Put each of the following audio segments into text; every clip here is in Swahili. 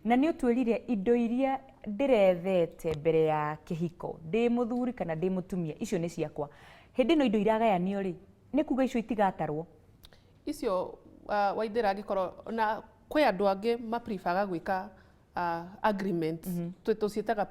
na nĩ ũtwĩrire indo iria ndĩrethete mbere ya kĩhiko ndĩ mũthuri kana ndĩ mũtumia icio nĩ ciakwa. Hĩndĩ ĩno indo iragayanio rĩ, nĩ kuga icio itigatarwo? Icio Waithĩra angĩkorwo na kwĩ andũ angĩ maprefaga gwĩka agreements tũciĩtaga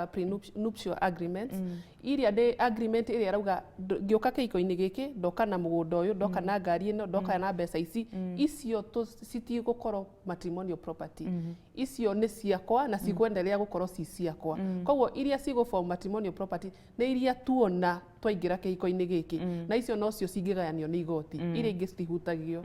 prenuptial agreements iria ndĩ agreement ĩrĩa arauga ngĩũka kĩhiko-inĩ gĩkĩ ndoka na mũgũnda ũyũ, ndoka na ngari ĩno, ndoka na mbeca ici, icio citigũkorwo matrimonial property. Icio nĩ ciakwa na cikwenderea gũkorwo ci ciakwa. Koguo iria cigũ matrimonial property nĩ iria tuona twaingĩra kĩhiko-inĩ gĩkĩ, na icio nocio cingĩgayanio nĩ igoti, iria ingĩ citihutagio.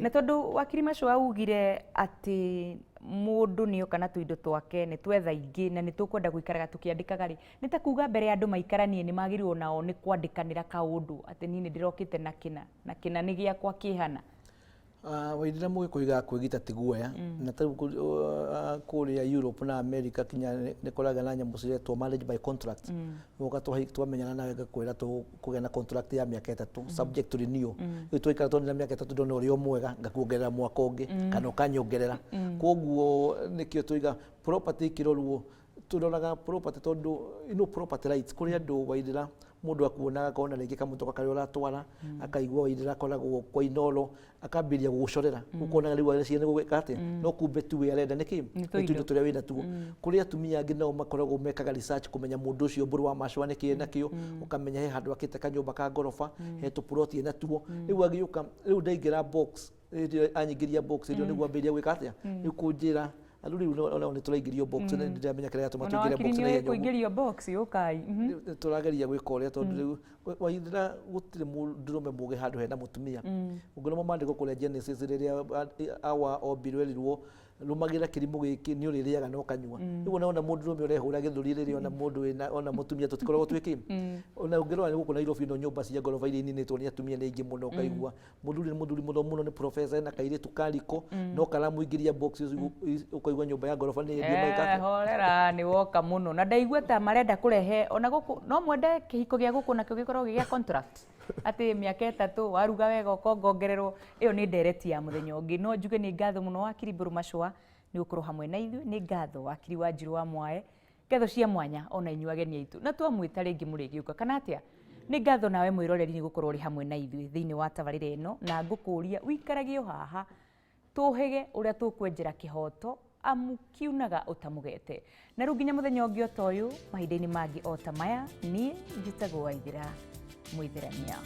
Na tondũ wakiri Macũa augire atĩ mũndũ nĩoka na tũindo twake nĩ twetha ingĩ na nĩ tũkwenda gũikaraga tũkĩandĩkaga rĩ, nĩ ta kuga mbere ya andũ maikaranie nĩ magĩrĩirwo nao nĩ kwandĩkanĩra kaũndũ atĩ niĩ nĩ ndĩrokĩte na kĩna nĩ gĩakwa kĩhana. Waithĩra mũgĩkũiga kwĩgita ti guoya, na tarĩu kũrĩa Europe na America kinya nĩ koraga na nyamũ ciretwo marriage by contract. Woka twamenyana nawe ngakwĩra kũgĩa na contract ya mĩaka 3 subject to renewal. Rĩu twaikara twona mĩaka 3 ndona ũrĩa mwega ngakuongerera mwaka ũngĩ kana ũkanyongerera. Koguo nĩkĩo tũiga property ikĩrorwo turoraga property tondu property rights kũrĩ andũ Waithĩra mũndũ akuonaga akona rĩngĩ kamũtoka karĩa ũratwara akaigua Waithĩra akoragwo kwa inoro akambĩrĩria gũgũcorera ũkonaga rĩu arĩa ciana gũgĩka atĩa no kumbe tu arenda nĩkĩ tũindo tũrĩa wĩna tuo. Kũrĩ atumia angĩ nao makoragwo mekaga research kũmenya mũndũ ũcio mbũrũ wa Macũa nĩkĩ nakĩo, ũkamenya he handũ akĩte kanyũmba ka ngoroba he tũploti ena tuo. Rĩu agĩũka rĩu ndaingĩra box anyingĩria box rĩu nĩguo ambĩrĩria gwĩka atĩa rĩu kũnjĩra andũ rĩu ona nĩ tũraingĩrio box nĩ ndĩramenya kĩrĩa gĩatũma tũingĩre box na ihenya kũingĩrio box ũkai tũrageria gwĩka ũrĩa tondũ rĩu Waithĩra gũtirĩ mũndũrũme mũgĩ handũ hena mũtumia. Ũngĩroma mandĩko kũrĩa Genesis rĩrĩa Hawa ombirwo erirwo rumagĩra kĩrimũ gĩkĩ nĩ ũrĩrĩaga na ũkanyua. Rĩu ona mũndũrũme ũrehũra gĩthũri rĩrĩa ona mũndũ ona mũtumia tũtikoragwo twĩkĩ. Ona ũngĩrora gũkũ Nairobi no nyũmba cia ngoroba iria ininĩtwo nĩ atumia nĩ aingĩ mũno ũkaigua mũthuri mũno nĩ professor na kairĩtu kariko no karamũingĩria box ũkaigua nyũmba ya ngoroba nĩ ĩndĩ maikate. Horera nĩ woka mũno na ndaigua ta marenda kũrehe ona gũkũ no mwende kĩhiko gĩa gũkũ nakĩo gĩkorwo gĩa contract atĩ mĩaka 3 waruga wega ũkongongererwo. Ĩyo nĩ ndereti ya mũthenya ũngĩ no njuge nĩ ngatho mũno wakiri Mbũrũ Macũa nĩ gũkorwo hamwe na ithuĩ. Nĩ ngatho wakiri Wanjirũ wa Mwae, ngatho cia mwanya ona inyuĩ ageni aitũ na twamwĩta rĩngĩ mũrĩgĩũka kana atĩa. Nĩ ngatho nawe mwĩroreri nĩ gũkorwo ũrĩ hamwe na ithuĩ thĩinĩ wa tabarĩra ĩno na ngũkũria ũikarage haha tũhĩge ũrĩa tũkwenjera kĩhoto amu kiunaga ũtamũgete. Na rĩu nginya mũthenya ũngĩ o ta ũyũ mahinda-inĩ mangĩ o ta maya niĩ njĩtagwo Waithĩra Mũithĩrania.